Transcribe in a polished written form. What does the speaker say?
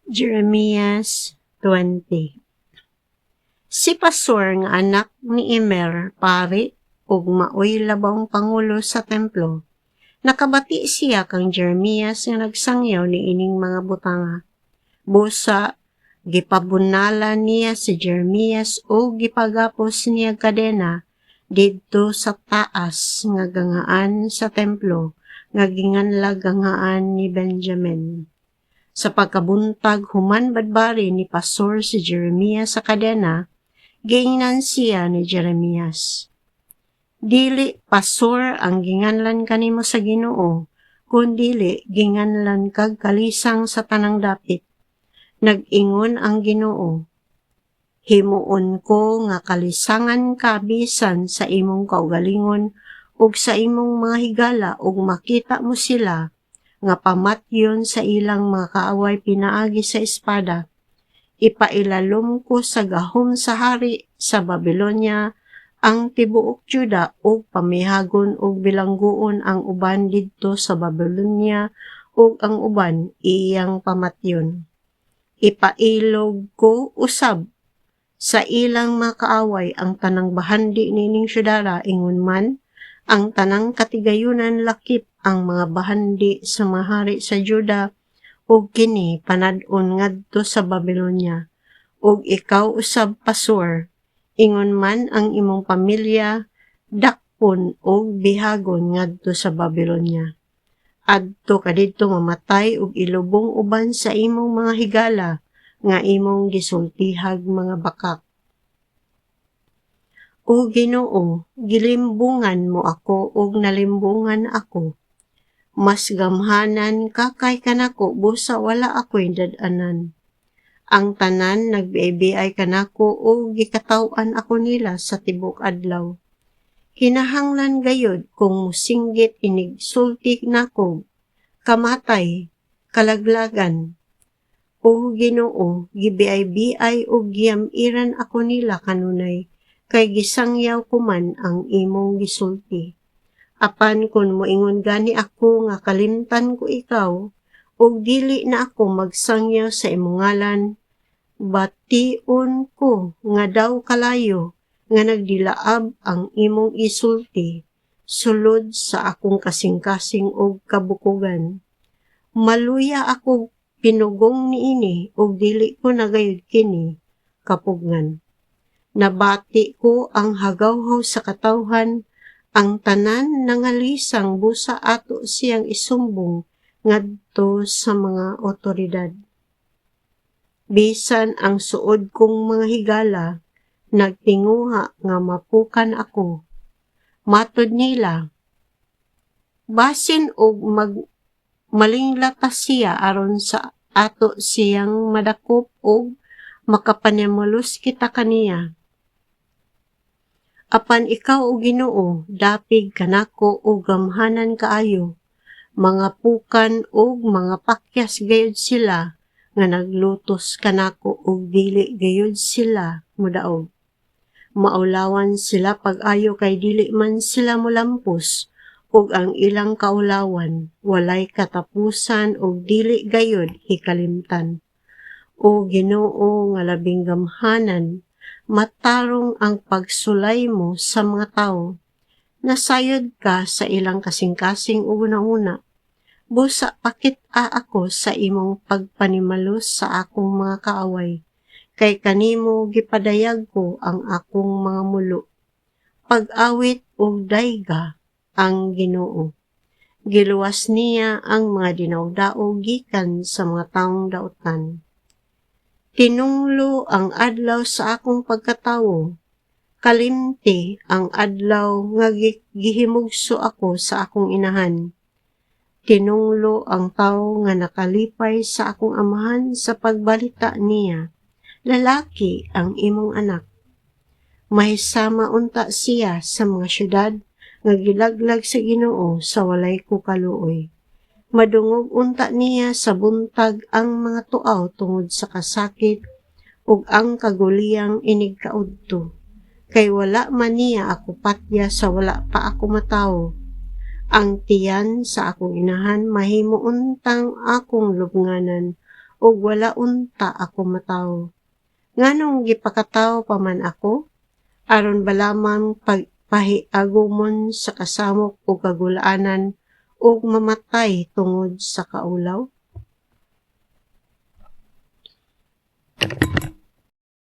Jeremias 20. Si Pasor nga anak ni Immer, pari, ug maoy labang pangulo sa templo, nakabati siya kang Jeremias nga nagsangyaw ni ining mga butanga. Busa, gipabunala niya si Jeremias o gipagapos niya kadena didto sa taas nga gangaan sa templo nga ginganlag gangaan ni Benjamin. Sa pagkabuntag human badbari ni Pasor si Jeremias sa kadena, giingnan siya ni Jeremias. Dili Pasor ang ginganlan kanimo sa Ginoo, kundili ginganlan kag kalisang sa tanang dapit. Nag-ingon ang Ginoo, himuon ko nga kalisangan ka bisan sa imong kaugalingon ug sa imong mga higala ug makita mo sila nga pamatyon sa ilang mga kaaway pinaagi sa espada. Ipailalom ko sa gahom sa hari sa Babylonia ang tibuok Juda ug pamihagon ug bilangguon ang uban didto sa Babylonia ug ang uban iyang pamatyon. Ipailog ko usab sa ilang mga kaaway ang tanang bahandi nining syudara, ingon man ang tanang katigayunan lakip ang mga bahandi sa mga hari sa Juda ug kini panad-on ngadto sa Babylonia. Ug ikaw usab Pasor, ingon man ang imong pamilya dakpon ug bihagon ngadto sa Babylonia. Adto ka didto mamatay ug ilubong uban sa imong mga higala nga imong gisultihag mga bakak. O Ginoo, gilimbungan mo ako ug nalimbungan ako. Mas gamhanan ka kay kanako busa wala ako'y dad-anan. Ang tanan nagbiay kanako ug gikataw-an ako nila sa tibok adlaw. Kinahanglan gayud kung musinggit inig sulti nako, kamatay, kalaglagan. O Ginoo, gibiay-biay ug giyam-iran ako nila kanunay, kay gisangyaw ko man ang imong gisulti. Apan kun moingon gani ako nga kalimtan ko ikaw, ug dili na ako magsangyaw sa imong ngalan, bation ko nga daw kalayo nga nagdilaab ang imong isulti, sulod sa akong kasing-kasing ug kabukugan. Maluya ako pinugong niini ug dili ko nagayud kini kapugnan. Nabati ko ang hagawhaw sa katawhan, ang tanan nangalisang busa ato siyang isumbong ngadto sa mga otoridad. Bisan ang suod kong mga higala, nagtinguha nga mapukan ako. Matod nila, basin og malinglatas siya aron sa ato siyang madakop og makapanimulos kita kaniya. Apan ikaw o Ginoo, dapig kanako o gamhanan kaayo, mga pukan o mga pakyas gayud sila, nga naglutos kanako og dili gayud sila mudaog. Maulawan sila pag-ayo kay dili man sila molampos, ug ang ilang kaulawan, walay katapusan ug dili gayud hikalimtan. O Ginoo nga labing gamhanan, matarong ang pagsulay mo sa mga tao. Nasayod ka sa ilang kasing-kasing una-una. Busa pakit-a ako sa imong pagpanimalos sa akong mga kaaway. Kay kanimo gipadayag ko ang akong mga mulo. Pag-awit ug dayga ang Ginoo. Giluwas niya ang mga dinawdao gikan sa mga taong daotan. Tinunglo ang adlaw sa akong pagkatawo, kalimti ang adlaw nga gihimugso ako sa akong inahan. Tinunglo ang tawo nga nakalipay sa akong amahan sa pagbalita niya, lalaki ang imong anak. Mahisama unta siya sa mga syudad nga gilaglag sa Ginoo sa walay ko kaluoy. Madungog unta niya sa buntag ang mga tuaw tungod sa kasakit ug ang kaguliyang inig kaudto. Kay wala man niya ako patya sa wala pa ako matawo. Ang tiyan sa akong inahan mahimo untang akong lubnganan ug wala unta ako matawo. Nganong gipakatawo pa man ako? Aron ba lamang pagpahiagumon sa kasamok o kagulaanan ug mamatay tungod sa kaulaw?